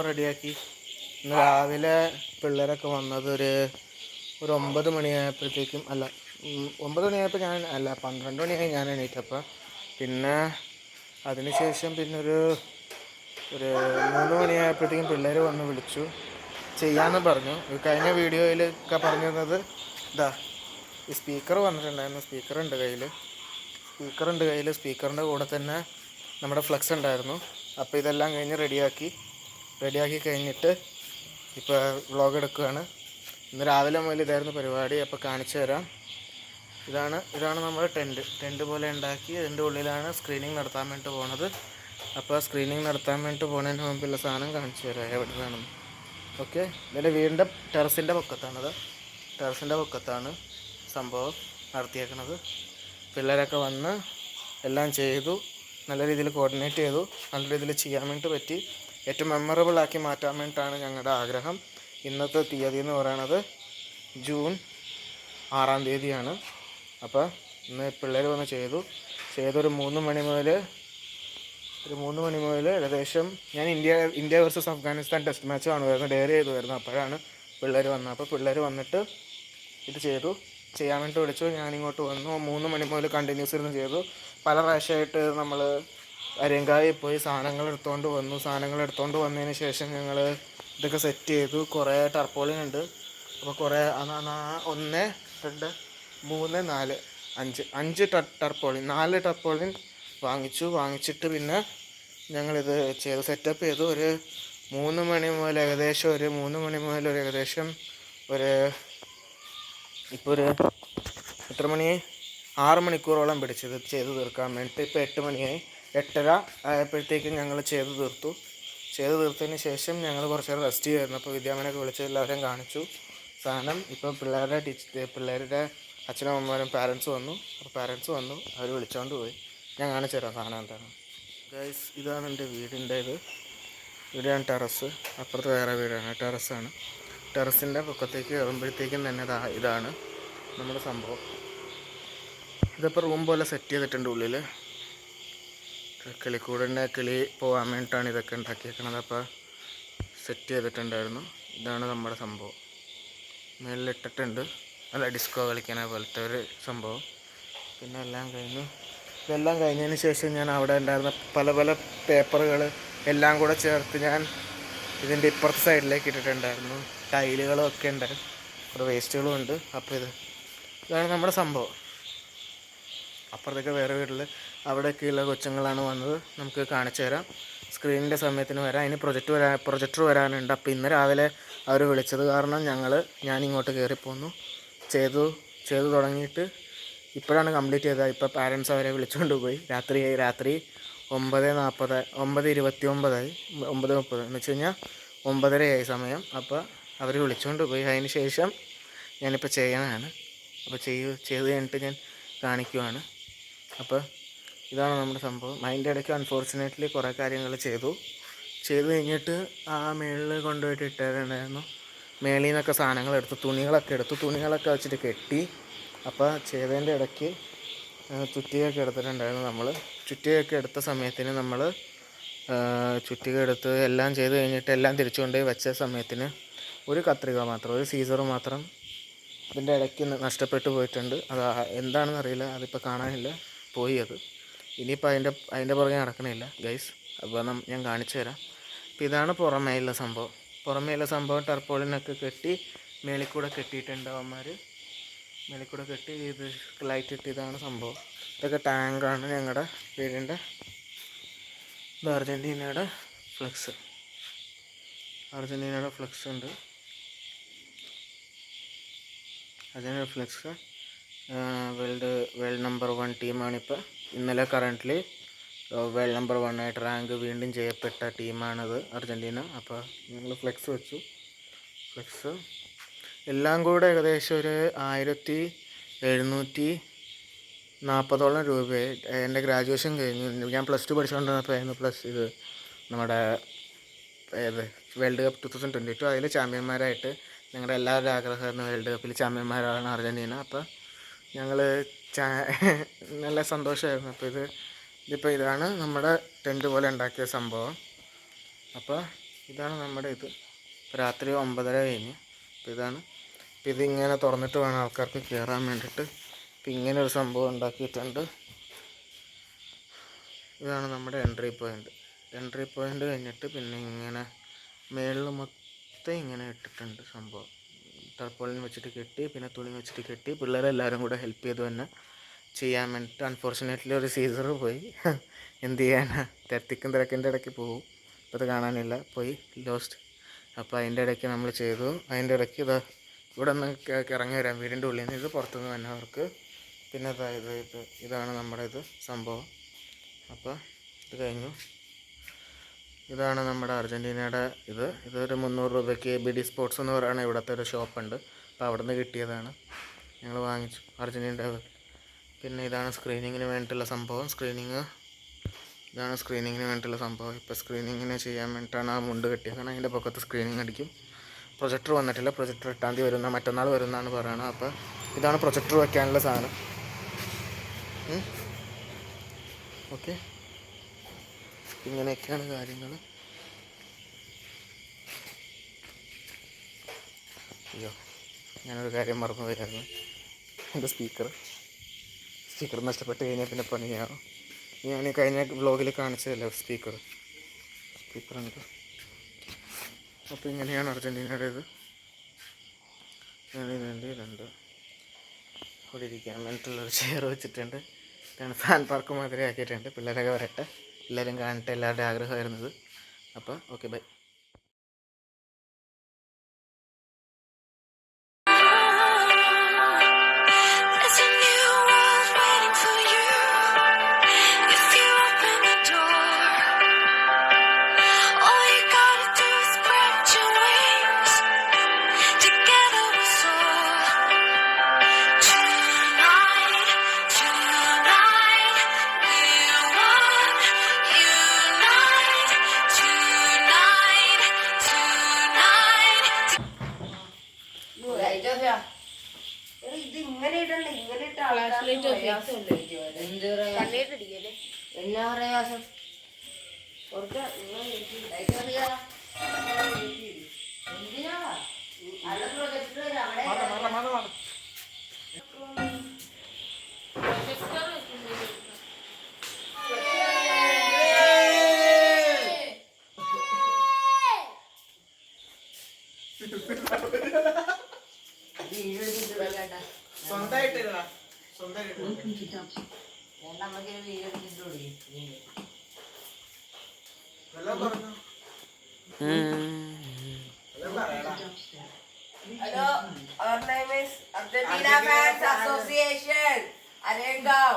റെഡിയാക്കി. ഇന്ന് രാവിലെ പിള്ളേരൊക്കെ വന്നത് ഒരു 9 മണിയായപ്പോഴത്തേക്കും, അല്ല 9 മണിയായപ്പോൾ 12 മണിയായി ഞാൻ എണീറ്റപ്പോൾ. പിന്നെ അതിനുശേഷം പിന്നെ ഒരു 3 മണിയായപ്പോഴത്തേക്കും പിള്ളേർ വന്ന് വിളിച്ചു, ചെയ്യാമെന്ന് പറഞ്ഞു. കഴിഞ്ഞ വീഡിയോയിലൊക്കെ പറഞ്ഞിരുന്നത് ഈ സ്പീക്കർ വന്നിട്ടുണ്ടായിരുന്നു. സ്പീക്കറുണ്ട് കയ്യിൽ. സ്പീക്കറിൻ്റെ കൂടെ തന്നെ നമ്മുടെ ഫ്ലെക്സ് ഉണ്ടായിരുന്നു. അപ്പോൾ ഇതെല്ലാം കഴിഞ്ഞ് റെഡിയാക്കി കഴിഞ്ഞിട്ട് ഇപ്പോൾ വ്ളോഗ് എടുക്കുകയാണ്. ഇന്ന് രാവിലെ മുതൽ ഇതായിരുന്നു പരിപാടി. അപ്പോൾ കാണിച്ചു തരാം. ഇതാണ് നമ്മുടെ ടെൻറ്റ് പോലെ ഉണ്ടാക്കി. ഇതിൻ്റെ ഉള്ളിലാണ് സ്ക്രീനിങ് നടത്താൻ വേണ്ടി പോണത്. അപ്പോൾ സ്ക്രീനിങ് നടത്താൻ വേണ്ടി പോകുന്നതിന് മുമ്പുള്ള സാധനം കാണിച്ചു തരാം എവിടെ വേണമെന്ന്. ഓക്കെ, ഇതിൻ്റെ വീടിൻ്റെ ടെറസിൻ്റെ പൊക്കത്താണ് സംഭവം നടത്തിയേക്കുന്നത്. പിള്ളേരൊക്കെ വന്ന് എല്ലാം ചെയ്തു, നല്ല രീതിയിൽ കോർഡിനേറ്റ് ചെയ്തു, നല്ല രീതിയിൽ ചെയ്യാൻ വേണ്ടി പറ്റി. ഏറ്റവും മെമ്മറബിൾ ആക്കി മാറ്റാൻ വേണ്ടിയിട്ടാണ് ഞങ്ങളുടെ ആഗ്രഹം. ഇന്നത്തെ തീയതി എന്ന് പറയുന്നത് ജൂൺ 6-ാം തീയതിയാണ്. അപ്പോൾ ഇന്ന് പിള്ളേർ വന്ന് ചെയ്തൊരു 3 മണി മുതൽ ഏകദേശം ഞാൻ India versus Afghanistan test match കാണുമായിരുന്നു, ഡെയറി ചെയ്തുമായിരുന്നു. അപ്പോഴാണ് പിള്ളേർ വന്നത്. അപ്പോൾ പിള്ളേർ വന്നിട്ട് ഇത് ചെയ്യാൻ വേണ്ടി വിളിച്ചു. ഞാനിങ്ങോട്ട് വന്നു. 3 മണി മുതൽ കണ്ടിന്യൂസ് ഇരുന്ന് ചെയ്തു. പല പ്രാവശ്യമായിട്ട് നമ്മൾ അരങ്കായിൽ പോയി സാധനങ്ങൾ എടുത്തുകൊണ്ട് വന്നതിന് ശേഷം ഞങ്ങൾ ഇതൊക്കെ സെറ്റ് ചെയ്തു. കുറേ ടർപ്പോളിൻ ഉണ്ട്. അപ്പോൾ കുറേ 1 2 3 4 5 ടർപ്പോളിൻ 4 ടർപ്പോളിൻ വാങ്ങിച്ചിട്ട് പിന്നെ ഞങ്ങളിത് സെറ്റപ്പ് ചെയ്തു. ഒരു 3 മണി മുതൽ ഏകദേശം ഇപ്പോൾ ഒരു എത്ര മണിയായി, 6 മണിക്കൂറോളം പിടിച്ചത് ചെയ്ത് തീർക്കാൻ വേണ്ടിയിട്ട്. ഇപ്പോൾ 8 മണിയായി. 8:30 ആയപ്പോഴത്തേക്കും ഞങ്ങൾ ചെയ്ത് തീർത്തതിന് ശേഷം ഞങ്ങൾ കുറച്ച് നേരം റെസ്റ്റ് ചെയ്യുമായിരുന്നു. അപ്പോൾ വിദ്യാമനൊക്കെ വിളിച്ച് എല്ലാവരെയും കാണിച്ചു സാധനം. ഇപ്പോൾ പിള്ളേരുടെ അച്ഛനും അമ്മമാരും പാരൻസ് വന്നു. അവർ വിളിച്ചുകൊണ്ട് പോയി. ഞാൻ കാണിച്ചു തരാം സാധനം എന്താണ്. ഗൈസ്, ഇതാണ് എൻ്റെ വീടിൻ്റേത്. ഇവിടെയാണ് ടെറസ്. അപ്പുറത്ത് വേറെ വീടാണ്. ടെറസാണ്. ടെറസിൻ്റെ പൊക്കത്തേക്ക് കയറുമ്പോഴത്തേക്കും തന്നെ ഇതാണ് നമ്മുടെ സംഭവം. ഇതിപ്പോൾ റൂം പോലെ സെറ്റ് ചെയ്തിട്ടുണ്ട്. ഉള്ളിൽ കിളി പോകാൻ വേണ്ടിയിട്ടാണ് ഇതൊക്കെ ഉണ്ടാക്കിയേക്കണത്. അപ്പോൾ സെറ്റ് ചെയ്തിട്ടുണ്ടായിരുന്നു. ഇതാണ് നമ്മുടെ സംഭവം. മേളിലിട്ടിട്ടുണ്ട്. ഡിസ്കോ കളിക്കണ പോലത്തെ ഒരു സംഭവം. പിന്നെ ഇതെല്ലാം കഴിഞ്ഞതിന് ശേഷം ഞാൻ അവിടെ ഉണ്ടായിരുന്ന പല പേപ്പറുകൾ എല്ലാം കൂടെ ചേർത്ത് ഞാൻ ഇതിൻ്റെ ഇപ്പുറത്തെ സൈഡിലേക്ക് ഇട്ടിട്ടുണ്ടായിരുന്നു. ടൈലുകളും ഒക്കെ ഉണ്ടായിരുന്നു, കുറേ വേസ്റ്റുകളും ഉണ്ട്. അപ്പോൾ ഇതാണ് നമ്മുടെ സംഭവം. അപ്പുറത്തൊക്കെ വേറെ വീട്ടിൽ അവിടെയൊക്കെയുള്ള കൊച്ചുങ്ങളാണ് വന്നത്. നമുക്ക് കാണിച്ചു തരാം. സ്ക്രീനിൻ്റെ സമയത്തിന് വരാം. അതിന് പ്രൊജക്ടർ വരാനുണ്ട്. അപ്പോൾ ഇന്ന് രാവിലെ അവർ വിളിച്ചത് കാരണം ഞാനിങ്ങോട്ട് കയറിപ്പോന്നു. ചെയ്തു തുടങ്ങിയിട്ട് ഇപ്പോഴാണ് കംപ്ലീറ്റ് ചെയ്തത്. ഇപ്പോൾ പാരൻസ് അവരെ വിളിച്ചുകൊണ്ട് പോയി. രാത്രി 9:29 9:30 എന്ന് വെച്ച് കഴിഞ്ഞാൽ 9:30 സമയം. അപ്പോൾ അവർ വിളിച്ചുകൊണ്ട് പോയി. അതിന് ശേഷം ഞാനിപ്പോൾ ചെയ്യണതാണ്. അപ്പോൾ ചെയ്ത് കഴിഞ്ഞിട്ട് ഞാൻ കാണിക്കുവാണ്. അപ്പോൾ ഇതാണ് നമ്മുടെ സംഭവം. അതിൻ്റെ ഇടയ്ക്ക് അൺഫോർച്ചുനേറ്റ്ലി കുറേ കാര്യങ്ങൾ ചെയ്ത് കഴിഞ്ഞിട്ട് ആ മേളിൽ കൊണ്ടുപോയിട്ട് ഇട്ടിട്ടുണ്ടായിരുന്നു. മേളിൽ നിന്നൊക്കെ സാധനങ്ങൾ തുണികളൊക്കെ വെച്ചിട്ട് കെട്ടി. അപ്പോൾ ചെയ്തതിൻ്റെ ഇടയ്ക്ക് ചുറ്റികയൊക്കെ എടുത്തിട്ടുണ്ടായിരുന്നു. ചുറ്റികയൊക്കെ എടുത്ത സമയത്തിന് ചുറ്റിക എടുത്ത് എല്ലാം ചെയ്ത് കഴിഞ്ഞിട്ട് എല്ലാം തിരിച്ചു കൊണ്ടുപോയി വെച്ച സമയത്തിന് ഒരു കത്രിക മാത്രം, ഒരു സീസർ മാത്രം ഇതിൻ്റെ ഇടയ്ക്ക് നഷ്ടപ്പെട്ടു പോയിട്ടുണ്ട്. അത് എന്താണെന്ന് അറിയില്ല. അതിപ്പോൾ കാണാനില്ല, പോയി അത്. ഇനിയിപ്പോൾ അതിൻ്റെ പുറകെ നടക്കണില്ല ഗൈസ്. അപ്പോൾ ഞാൻ കാണിച്ചു തരാം. അപ്പോൾ ഇതാണ് പുറമേയുള്ള സംഭവം. ടർപ്പോളിനൊക്കെ കെട്ടി മേളിൽ കൂടെ കെട്ടിയിട്ടുണ്ട് അവന്മാർ. മേളിൽ കൂടെ കെട്ടി ഇത് ലൈറ്റ് ഇട്ട്. ഇതാണ് സംഭവം. ഇതൊക്കെ ടാങ്കാണ് ഞങ്ങളുടെ വീടിൻ്റെ. ഇത് അർജൻറ്റീനയുടെ ഫ്ലെക്സ് ഉണ്ട്. Argentina flex world number 1 ടീമാണിപ്പോൾ. ഇന്നലെ കറൻ്റ്ലി വേൾഡ് നമ്പർ 1 ആയിട്ട് റാങ്ക് വീണ്ടും ചെയ്യപ്പെട്ട ടീമാണത്, അർജൻറ്റീന. അപ്പോൾ ഞങ്ങൾ ഫ്ലെക്സ് വെച്ചു. എല്ലാം കൂടെ ഏകദേശം ഒരു 1740 രൂപയായി. എൻ്റെ ഗ്രാജുവേഷൻ കഴിഞ്ഞു. ഞാൻ +2 പഠിച്ചുകൊണ്ടിരുന്നപ്പോൾ നമ്മുടെ വേൾഡ് കപ്പ് 2022 അതിൽ ചാമ്പ്യന്മാരായിട്ട് ഞങ്ങളുടെ എല്ലാവരുടെ ആഗ്രഹമായിരുന്നു വേൾഡ് കപ്പിൽ ചാമ്പ്യന്മാരാണ് അർജൻറ്റീന. അപ്പോൾ ഞങ്ങൾ നല്ല സന്തോഷമായിരുന്നു. അപ്പോൾ ഇതിപ്പോൾ ഇതാണ് നമ്മുടെ ടെൻറ്റ് പോലെ ഉണ്ടാക്കിയ സംഭവം. അപ്പോൾ ഇതാണ് നമ്മുടെ ഇത്. രാത്രി 9:30 കഴിഞ്ഞ്. അപ്പോൾ ഇതാണ്. അപ്പോൾ ഇതിങ്ങനെ തുറന്നിട്ട് വേണം ആൾക്കാർക്ക് കയറാൻ വേണ്ടിയിട്ട്. അപ്പോൾ ഇങ്ങനെ ഒരു സംഭവം ഉണ്ടാക്കിയിട്ടുണ്ട്. ഇതാണ് നമ്മുടെ എൻട്രി പോയിൻ്റ് കഴിഞ്ഞിട്ട് പിന്നെ ഇങ്ങനെ മേളിൽ മൊത്തം ഇങ്ങനെ ഇട്ടിട്ടുണ്ട് സംഭവം. ടർപ്പോളിൻ വെച്ചിട്ട് കെട്ടി, പിന്നെ തുണി വെച്ചിട്ട് കെട്ടി. പിള്ളേരെല്ലാവരും കൂടെ ഹെൽപ്പ് ചെയ്തു തന്നെ ചെയ്യാൻ വേണ്ടിയിട്ട്. അൺഫോർച്ചുനേറ്റ്ലി ഒരു സീസർ പോയി. എന്ത് ചെയ്യാനാ, തിക്കും തിരക്കിൻ്റെ ഇടയ്ക്ക് പോകും. അപ്പോൾ അത് കാണാനില്ല, പോയി ലോസ്റ്റ്. അപ്പോൾ അതിൻ്റെ ഇടയ്ക്ക് നമ്മൾ ചെയ്തു. അതിൻ്റെ ഇടയ്ക്ക് ഇവിടെ നിന്ന് ഇറങ്ങി വരാം വീടിൻ്റെ ഉള്ളിൽ നിന്ന്. ഇത് പുറത്തുനിന്ന് തന്നെ അവർക്ക്. പിന്നെ ഇതാണ് നമ്മുടെ സംഭവം. അപ്പോൾ ഇത് കഴിഞ്ഞു. ഇതാണ് നമ്മുടെ അർജൻറ്റീനയുടെ ഇതൊരു 300 രൂപയ്ക്ക് BD സ്പോർട്സ് എന്ന് പറയുന്ന ഇവിടുത്തെ ഒരു ഷോപ്പുണ്ട്. അപ്പോൾ അവിടെ നിന്ന് കിട്ടിയതാണ്, ഞങ്ങൾ വാങ്ങിച്ചു അർജൻറ്റീനയുടെ. പിന്നെ ഇതാണ് സ്ക്രീനിങ്ങിന് വേണ്ടിയിട്ടുള്ള സംഭവം. ഇതാണ് സ്ക്രീനിങ്ങിന് വേണ്ടിയിട്ടുള്ള സംഭവം. ഇപ്പോൾ സ്ക്രീനിങ്ങിന് ചെയ്യാൻ വേണ്ടിയിട്ടാണ് ആ മുണ്ട് കെട്ടിയത്. കാരണം അതിൻ്റെ പൊക്കത്ത് സ്ക്രീനിങ് അടിക്കും. പ്രൊജക്ടർ വന്നിട്ടില്ല. പ്രൊജക്ടർ 8-ാം തീയതി മറ്റന്നാൾ വരുന്നതാണ് പറയുന്നത്. അപ്പോൾ ഇതാണ് പ്രൊജക്ടർ വയ്ക്കാനുള്ള സാധനം. ഓക്കെ, ഇങ്ങനെയൊക്കെയാണ് കാര്യങ്ങൾ. അയ്യോ, ഞാനൊരു കാര്യം മറന്നു പോയായിരുന്നു. എൻ്റെ സ്പീക്കർ നഷ്ടപ്പെട്ട് കഴിഞ്ഞാൽ പിന്നെ പണിയാവും. ഞാൻ കഴിഞ്ഞ വ്ലോഗിൽ കാണിച്ചതല്ലേ സ്പീക്കറുണ്ട്. അപ്പോൾ ഇങ്ങനെയാണ് അർജൻറ്റീനയുടെ ഇത്. രണ്ട് ഇവിടെ ഇരിക്കാൻ വേണ്ടിയിട്ടുള്ളൊരു ചെയർ വെച്ചിട്ടുണ്ട്. ഇതാണ് ഫാൻ പാർക്ക് മാതിരി ആക്കിയിട്ടുണ്ട്. പിള്ളേരൊക്കെ വരട്ടെ, എല്ലാവരും കാണട്ടെ, എല്ലാവരുടെയും ആഗ്രഹമായിരുന്നത്. അപ്പോൾ ഓക്കെ, ബൈ. എന്നാ പ്രയാസം? Hello, our name is Argentina Fans Association, Arengao.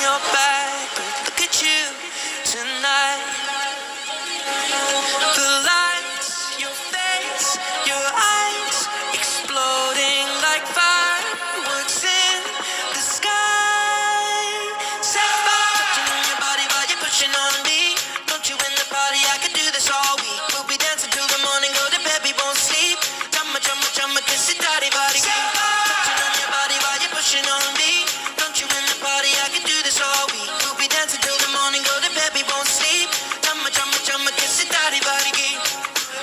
your back, but look at you tonight. The lights, your face, your eyes, exploding like fireworks in the sky. Sapphire, touching on your body while you're pushing on me. Don't you in the party? I could do this all week. We'll be dancing till the morning, go to bed, we won't sleep. Chumma, chumma, chumma, kiss it, daddy, body. Touching on your body while you're pushing on me. Don't you in the party? I could do this all week. We'll be dancing till the morning, go to bed, we won't sleep. Chumma, chumma, chumma, kiss it, daddy, body.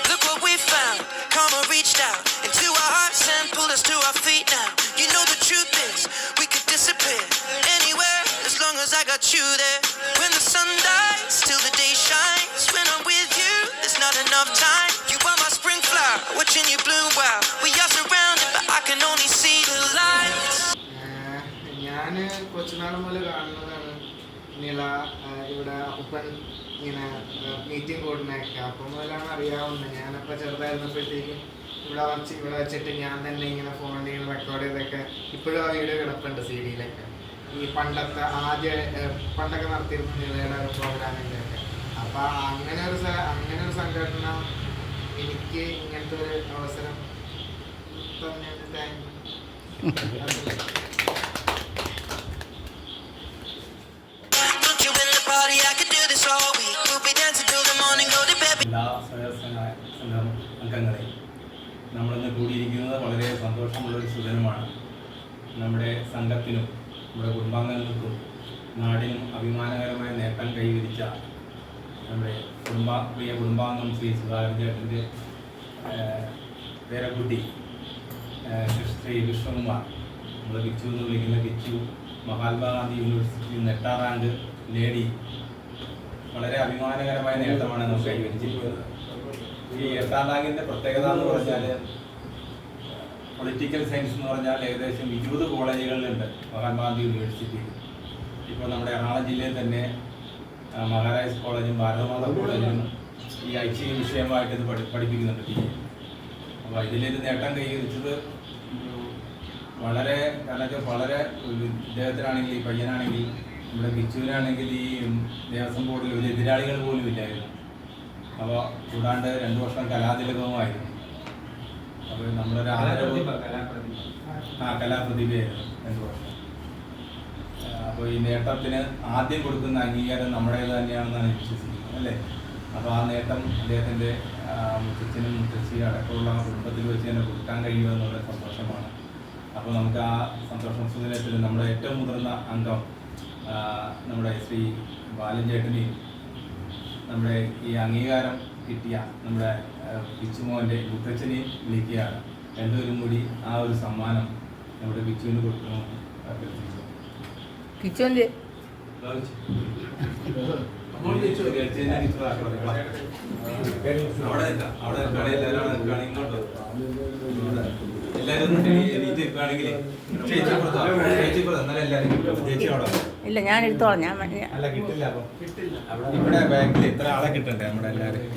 Look what we found. Karma reached out into our hearts and pulled us to our feet now. You know the truth is, we could disappear anywhere as long as I got you there. When the sun dies, till the day shines. When I'm with you, there's not enough time. You are my spring flower, watching you bloom wild. We are surrounded, but I can only see the lights. ഞാൻ കൊച്ചുനാൾ മുതൽ കാണുന്നതാണ് നില ഇവിടെ ഉപ്പൻ ഇങ്ങനെ meeting കൂടുന്നതൊക്കെ അപ്പം മുതലാണ് അറിയാവുന്നത്. ഞാനപ്പോൾ ചെറുതായിരുന്നപ്പോഴത്തേക്കും ഇവിടെ വെച്ചിട്ട് ഞാൻ തന്നെ ഇങ്ങനെ ഫോണിൽ ഇങ്ങനെ റെക്കോർഡ് ചെയ്തൊക്കെ ഇപ്പോഴും ആ വീഡിയോ കിടപ്പുണ്ട് CD യിലൊക്കെ. ഈ പണ്ടൊക്കെ നടത്തിയിരുന്ന നിലയുടെ പ്രോഗ്രാമിൻ്റെ ഒക്കെ. അപ്പം അങ്ങനെ ഒരു സംഘടന എനിക്ക് ഇങ്ങനത്തെ ഒരു അവസരം തന്നതിന് thank you. Don't you in the party? I could do this all week. We'll be dancing till the morning, go to bed. എല്ലാ സംഘം അംഗങ്ങളെയും നമ്മളിന്ന് കൂടിയിരിക്കുന്നത് വളരെ സന്തോഷമുള്ളൊരു സുദിനമാണ്. നമ്മുടെ സംഘത്തിനും നമ്മുടെ കുടുംബാംഗങ്ങൾക്കും നാടിനും അഭിമാനകരമായ നേട്ടം കൈവരിച്ച നമ്മുടെ പ്രിയ കുടുംബാംഗം ശ്രീ സുധാകരൻ ചേട്ടൻ്റെ പേരക്കുട്ടി ശ്രീ വിഷ്ണുകുമാർ, നമ്മൾ കിച്ചു എന്ന് വിളിക്കുന്ന കിച്ചു, മഹാത്മാഗാന്ധി യൂണിവേഴ്സിറ്റിയിൽ 8ാം റാങ്ക് നേടി വളരെ അഭിമാനകരമായ നേട്ടമാണ് നമുക്ക് കൈവരിച്ചിരിക്കുന്നത്. ഈ 8ാം റാങ്കിൻ്റെ പ്രത്യേകത എന്ന് പറഞ്ഞാൽ പൊളിറ്റിക്കൽ സയൻസ് എന്ന് പറഞ്ഞാൽ ഏകദേശം 20 കോളേജുകളിലുണ്ട് മഹാത്മാഗാന്ധി യൂണിവേഴ്സിറ്റിയിൽ. ഇപ്പോൾ നമ്മുടെ എറണാകുളം ജില്ലയിൽ തന്നെ മഹാരാജാസ് കോളേജും ഭാരതമാതാ കോളേജിലും ഈ ഐച്ഛിക വിഷയമായിട്ട് ഇത് പഠിപ്പിക്കുന്നുണ്ട്. അപ്പോൾ ഇതിലൊരു നേട്ടം കൈവരിച്ചത് വളരെ വളരെ ഇദ്ദേഹത്തിനാണെങ്കിൽ, ഈ പയ്യനാണെങ്കിൽ, നമ്മുടെ കിച്ചുവിനാണെങ്കിൽ ഈ ദേവസ്വം ബോർഡിൽ ഒരു എതിരാളികൾ പോലും ഇല്ലായിരുന്നു. അപ്പോൾ കൂടാണ്ട് 2 വർഷം കലാതിലകവുമായിരുന്നു. അപ്പോൾ നമ്മളൊരു കലാപ്രതിഭയായിരുന്നു 2 വർഷം. അപ്പോൾ ഈ നേട്ടത്തിന് ആദ്യം കൊടുക്കുന്ന അംഗീകാരം നമ്മുടേത് തന്നെയാണെന്നാണ് വിശ്വസിക്കുന്നത്, അല്ലേ? അപ്പോൾ ആ നേട്ടം അദ്ദേഹത്തിൻ്റെ മുത്തച്ഛനും മുത്തച്ഛി അടക്കമുള്ള കുടുംബത്തിൽ വെച്ച് തന്നെ കൊടുക്കാൻ കഴിയുമെന്നുള്ള സന്തോഷമാണ്. അപ്പോൾ നമുക്ക് ആ സന്തോഷം സുദിനത്തിൽ നമ്മുടെ ഏറ്റവും മുതിർന്ന അംഗം നമ്മുടെ ശ്രീ ബാലൻ ചേട്ടനെയും നമ്മുടെ ഈ അംഗീകാരം കിട്ടിയ നമ്മുടെ കിച്ചുമോൻ്റെ മുത്തച്ഛനെയും വിളിക്കുകയാണ്. രണ്ടുപേരും കൂടി ആ ഒരു സമ്മാനം നമ്മുടെ കിച്ചുവിന് കൊടുക്കണമെന്ന് അഭ്യർത്ഥിച്ചു. കിച്ചുവിൻ്റെ ഇല്ല, ഞാൻ എടുത്തോളാം. ഞാൻ അല്ല, കിട്ടില്ല. അപ്പം ഇവിടെ ബാങ്കിൽ ഇത്ര ആളെ കിട്ടണ്ടേ നമ്മുടെ എല്ലാവരും.